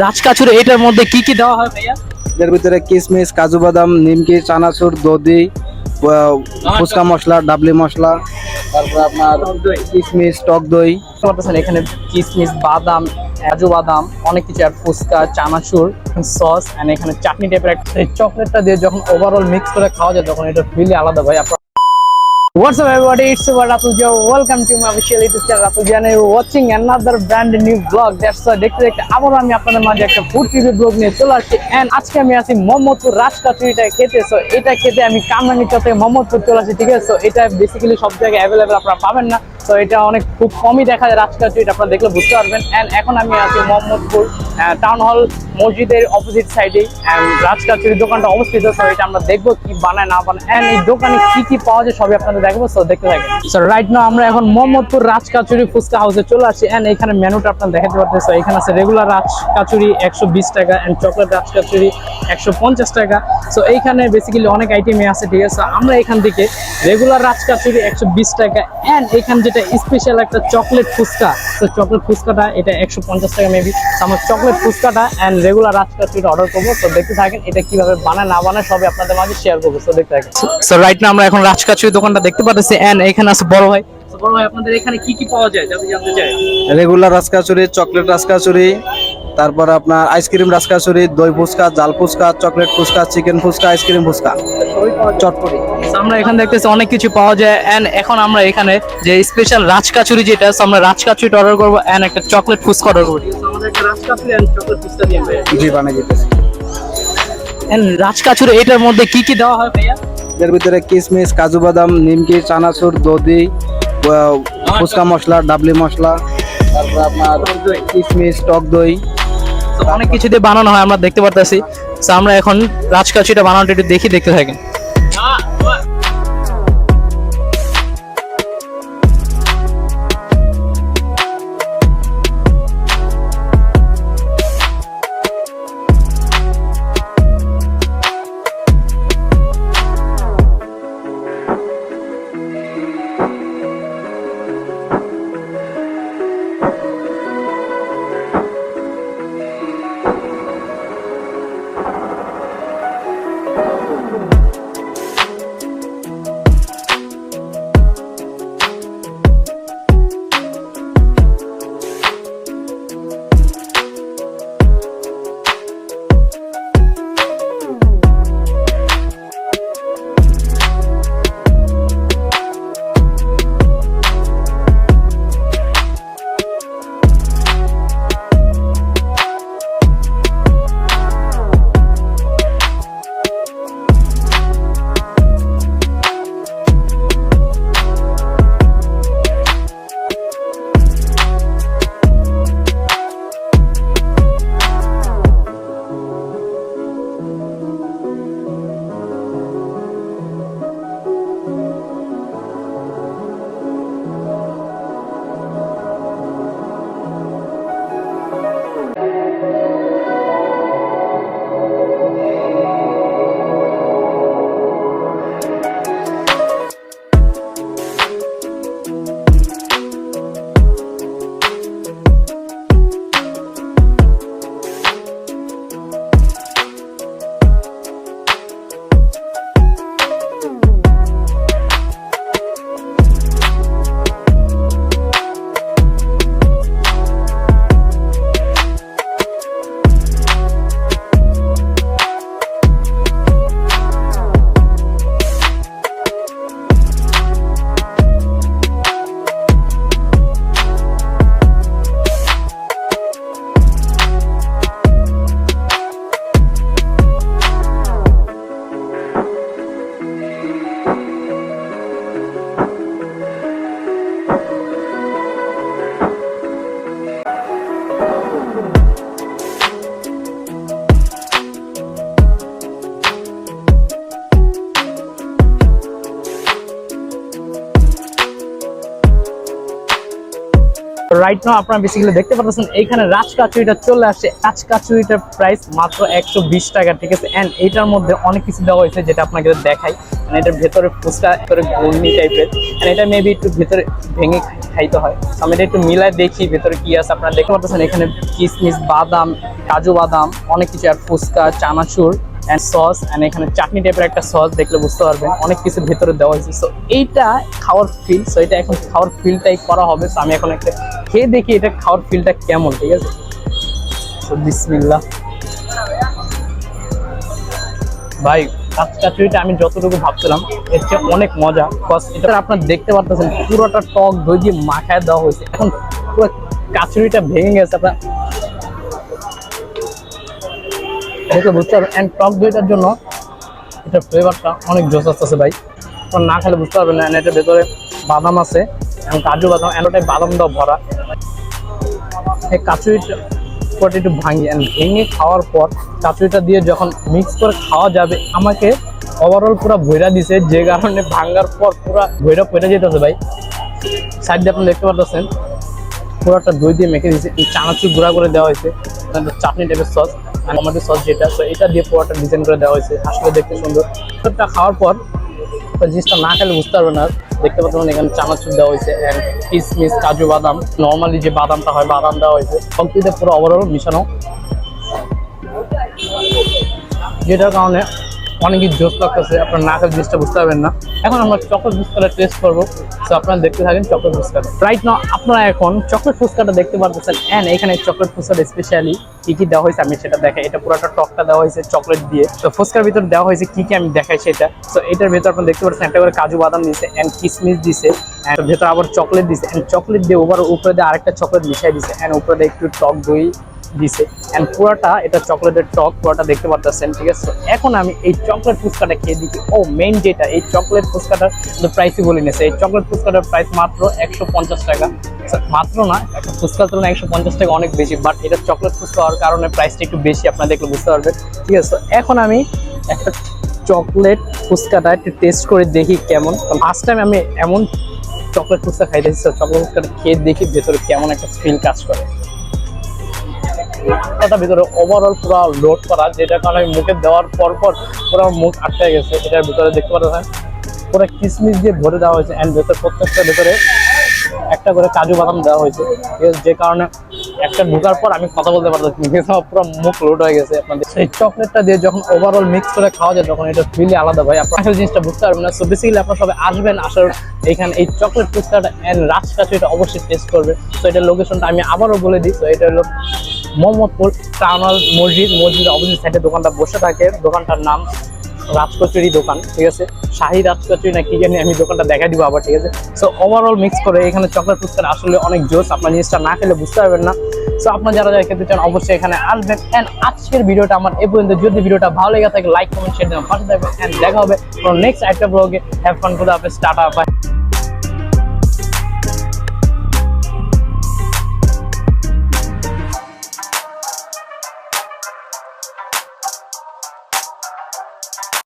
রাজ কাচুরি এটার মধ্যে কি কি দেওয়া হয় ভাইয়া? এর ভিতরে কিশমিশ, কাজু বাদাম, নিমকি, চানাচুর, দধি, ফুচকা মশলা, ডাবলি মশলা, তারপর আপনার কিশমিশ, টক দই। করতেছেন এখানে কিশমিশ, বাদাম, কাজু বাদাম, অনেক কিছু, আর ফুচকা, চানাচুর, সস, এন্ড এখানে চাটনি টাইপের একটা চকলেটটা দিয়ে যখন ওভারঅল মিক্স করে খাওয়া যায় তখন এটা ফিল আলাদা ভাই। আপনার What's up everybody, it's your Ratul. Welcome to my official YouTube channel Ratul and you're watching another brand new vlog. That's why দেখতে আবার আমি আপনাদের মাঝে একটা ফুড রিভিউ ব্লগ নিয়ে চলে আসছি। এন্ড আজকে আমি আছি মোহাম্মদপুর রাজ কাচুরিটা খেতে। সো এটা খেতে আমি কামরাঙ্গীর থেকে মোহাম্মদপুর চলে আসছি, ঠিক আছে? সো এটা বেসিক্যালি সব জায়গায় অ্যাভেলেবেল আপনারা পাবেন না। তো এটা অনেক খুব কমই দেখা যায় রাজ কাচুরিটা, আপনারা দেখলে বুঝতে পারবেন। এন্ড এখন আমি আছি মোহাম্মদপুর টাউন হল মসজিদের অপোজিট সাইডে রাজ কাচুরির দোকানটা অবস্থিত। সো এটা আমরা দেখবো কি বানায় না বানায়, এন্ড এই দোকানে কি কি পাওয়া যায় সবই আপনাদের দেখবো। সো দেখতে থাকেন। সো রাইট নাও আমরা এখন মোহাম্মদপুর রাজ কাচুরি ফুচকা হাউসে চলে আসছি। এন্ড এখানে মেনুটা আপনারা দেখাতে পারতেন। সো এখানে আছে রেগুলার রাজ কাচুরি 120 টাকা, এন্ড চকলেট রাজ কাচুরি 150 টাকা। সো এইখানে বেসিক্যালি অনেক আইটেমই আছে, ঠিক আছে? আমরা এখান থেকে রেগুলার রাজ কাচুরি 120 টাকা, এন্ড এখানে যেটা স্পেশাল একটা চকলেট ফুচকা, তো চকলেট ফুচকাটা এটা 150 টাকা মেবি। আমরা চকলেট ফুচকাটা এন্ড রেগুলার রাজ কাচুরিটা অর্ডার করবো। তো দেখতে থাকেন এটা কিভাবে বানায় না বানায় সবই আপনাদের মাঝে শেয়ার করবো। তো দেখতে থাকেন। সো রাইট নাও আমরা এখন রাজ কাচুরি দোকানটা দেখতে পাচ্ছি, এন্ড এখানে আছে বড় ভাই। তো বড় ভাই আপনাদের এখানে কি কি পাওয়া যায় যদি জানতে চাই? রেগুলার রাজকাচুরি, চকলেট রাজকাচুরি, তারপর আপনার আইসক্রিম রাজকাচুরি, দই ফুচকা, জাল fuchka, chocolate fuchka, chicken fuchka, ice cream fuchka, চটপটি। আমরা এখানে দেখতেছি অনেক কিছু পাওয়া যায়। এন্ড এখন আমরা এখানে যে স্পেশাল রাজ কাচুরি যেটা, আমরা রাজ কাচুরিটা অর্ডার করবো এন্ড একটা চকলেট ফুচকা অর্ডার করবো। আমাদের একটা রাজ কাচুরি এন্ড চকলেট ফুচকা দিয়ে জি বানিয়ে দিতেছি। এন্ড রাজ কাচুরি এটার মধ্যে কি কি দেওয়া হয় ভাইয়া? এর ভিতরে কিশমিশ, কাজু বাদাম, নিমকি, চানাচুর, দধি, ফুচকা মশলা, ডাবলি মশলা, তারপর আপনার কিশমিশ, টক দই, অনেক কিছু দিয়ে বানানো হয় আমরা দেখতে পারতেছি। তো আমরা এখন রাজ কাচুরিটা বানানোটা একটু দেখতে থাকেন। রাইট নাও আপনারা বেসিক্যালি দেখতে পাচ্ছেন এইখানে রাজ কাচুরিটা চলে আসছে। রাজ কাচুরিটার প্রাইস মাত্র 120 টাকা, ঠিক আছে। এন্ড এইটার মধ্যে অনেক কিছু দেওয়া হয়েছে যেটা আপনাকে দেখাই। মানে এটার ভেতরে ফুচকা ভেতরে ঘূর্ণি টাইপের, এন্ড এটা মেবি একটু ভেতরে ভেঙে খাইতে হয়। আমি এটা একটু মিলাই দেখি ভেতরে কি আছে। আপনারা দেখতে পাচ্ছেন এখানে কিশমিশ, বাদাম, কাজু বাদাম অনেক কিছু, আর ফুচকা, চানাচুর এন্ড সস, এন্ড এখানে চাটনি টাইপের একটা সস দেখলে বুঝতে পারবেন অনেক কিছু ভেতরে দেওয়া হয়েছে। সো এইটা খাওয়ার ফিল, সো এটা এখন খাওয়ার ফিলটাই করা হবে। সো আমি এখন একটা খেয়ে দেখি এটা খাওয়ার ফিলটা কেমন, ঠিক আছে। সো বিসমিল্লাহ। ভাই রাজ কাচুরিটা আমি যতটুকু ভাবছিলাম এর চেয়ে অনেক মজা। বিকজ এটা আপনারা দেখতে পারতেছেন পুরোটা টক দই দিয়ে মাখায় দেওয়া হয়েছে। এখন পুরো কাচুরিটা ভেঙে গেছে, আপনার দেখে বুঝতে পারবেন। অ্যান্ড টক দইটার জন্য এটার ফ্লেভারটা অনেক জোস আসতেছে ভাই, আপনার না খেলে বুঝতে পারবেন না। এটার ভেতরে বাদাম আছে এবং কাজু বাদাম, এন্ড ওটাই বাদাম দাও ভরা। এই কাচুরিটা পরে একটু ভেঙে খাওয়ার পর কাচুরিটা দিয়ে যখন মিক্স করে খাওয়া যাবে, আমাকে ওভারঅল পুরো ভইরা দিছে, যে কারণে ভাঙার পর পুরো ভইরা পড়ে যেতেছে ভাই। সাইড দিয়ে আপনি দেখতে পাচ্ছেন পুরোটা দই দিয়ে মেখে দিয়েছে, চানাচুর গুঁড়া করে দেওয়া হয়েছে, চাটনি টাইপের সস, টমেটো সস যেটা, তো এটা দিয়ে পুরোটা ডিজাইন করে দেওয়া হয়েছে। আসলে দেখতে সুন্দর। সবটা খাওয়ার পর জিনিসটা না খেলে বুঝতে পারবেন না। দেখতে পাচ্ছেন এখানে চানাচুর দেওয়া হয়েছে এন্ড কিশমিশ, কাজু বাদাম, নর্মালি যে বাদামটা হয় বাদাম দেওয়া হয়েছে, সবকিছু পুরো ওভারঅল মিশানো, যেটার কারণে অনেকই জোস লাগতেছে। আপনার না খেলে জিনিসটা বুঝতে পারবেন না। এখন আমরা চকলেট ফুচকাটা টেস্ট করবো, তো আপনারা দেখতে থাকেন চকলেট ফুচকাটা। রাইট নাও আপনারা এখন চকলেট ফুচকাটা দেখতে পারতেছেন। এন্ড এখানে চকলেট ফুচকাটা স্পেশালি কি কি দেওয়া হয়েছে আমি সেটা দেখাই। এটা পুরোটা টকটা দেওয়া হয়েছে চকলেট দিয়ে। তো ফুচকার ভিতর দেওয়া হয়েছে কি কি আমি দেখাই সেটা। তো এটার ভেতর আপনারা দেখতে পাচ্ছেন একটা করে কাজু বাদাম দিয়েছে এন্ড কিশমিশ দিছে, এন্ড ভেতর আবার চকলেট দিছে, এন্ড চকলেট দিয়ে উপরে দিয়ে আরেকটা চকলেট মিশাই দিছে, এন্ড উপরে দিয়ে একটু টক দই দিছে, এন্ড পুরোটা এটা চকলেটের টক পুরোটা দেখতে পাচ্ছেন, ঠিক আছে। এখন আমি এই চকলেট ফুচকাটা খেয়ে দিচ্ছি। ও মেইন যেটা, এই চকলেট ফুচকাটার প্রাইসই বলে নিয়েছে। এই চকলেট ফুচকাটার প্রাইস মাত্র 150 টাকা। মাত্র না, একটা ফুচকার তুলনায় 150 টাকা অনেক বেশি, বাট এটা চকলেট ফুচকা হওয়ার কারণে প্রাইসটা একটু বেশি, আপনারা দেখলে বুঝতে পারবেন, ঠিক আছে। তো এখন আমি একটা চকলেট ফুচকাটা একটু টেস্ট করে দেখি কেমন। ফার্স্ট টাইম আমি এমন চকলেট ফুচকা খাইতেছি, চকলেট ফুচকাটা খেয়ে দেখি ভেতরে কেমন একটা ফিল কাজ করে। এটা ভিতরে ওভারঅল পুরো লোড করা, যেটার কারণে মুখে দেওয়ার পর পুরো মুখ আটকে গেছে। এটার ভিতরে দেখতে পাচ্ছেন পুরো কিশমিশ দিয়ে ভরে দেওয়া হয়েছে, এন্ড ভেতরে প্রত্যেকটা ভেতরে একটা করে কাজু বাদাম দেওয়া হয়েছে, যে কারণে একটা ঢোকার পর আমি কথা বলতে পারতেছি, পুরো মুখ লোড হয়ে গেছে। আপনাদের এই চকলেটটা দিয়ে যখন ওভারঅল মিক্স করে খাওয়া যায় তখন এটা ফিলি আলাদা ভাই, আপনার আসলে জিনিসটা বুঝতে পারবেন না। সো বেসিক্যালি আপনারা সবাই আসবেন, আসার এখানে এই চকলেট ফুচকাটা এন্ড রাজ কাচুরিটা অবশ্যই টেস্ট করবে। তো এটার লোকেশনটা আমি আবারও বলে দিই। তো এটা হলো মোহাম্মদপুর টাউনাল মসজিদের অপোজিট সাইডে দোকানটা বসে থাকে। দোকানটার নাম রাজ কচুরি দোকান, ঠিক আছে। শাহী রাজ কচুরি না কি জানি, আমি দোকানটা দেখা দিব আবার, ঠিক আছে। সো ওভারঅল মিক্স করে এখানে চকলেট ফুচকাটা আসলে অনেক জোস, আপনার জিনিসটা না খেলে বুঝতে পারবেন না। সো আপনারা যারা যারা খেতে চান অবশ্যই এখানে আসবেন। এন্ড আজকের ভিডিওটা আমার এই পর্যন্ত। যদি ভিডিওটা ভালো লেগে থাকে লাইক কমেন্ট শেয়ার দেবেন, পাশে থাকবেন, এন্ড দেখা হবে নেক্সট একটা ব্লগে। হ্যাভ ফান, খুদা হাফেজ, টাটা, বাই।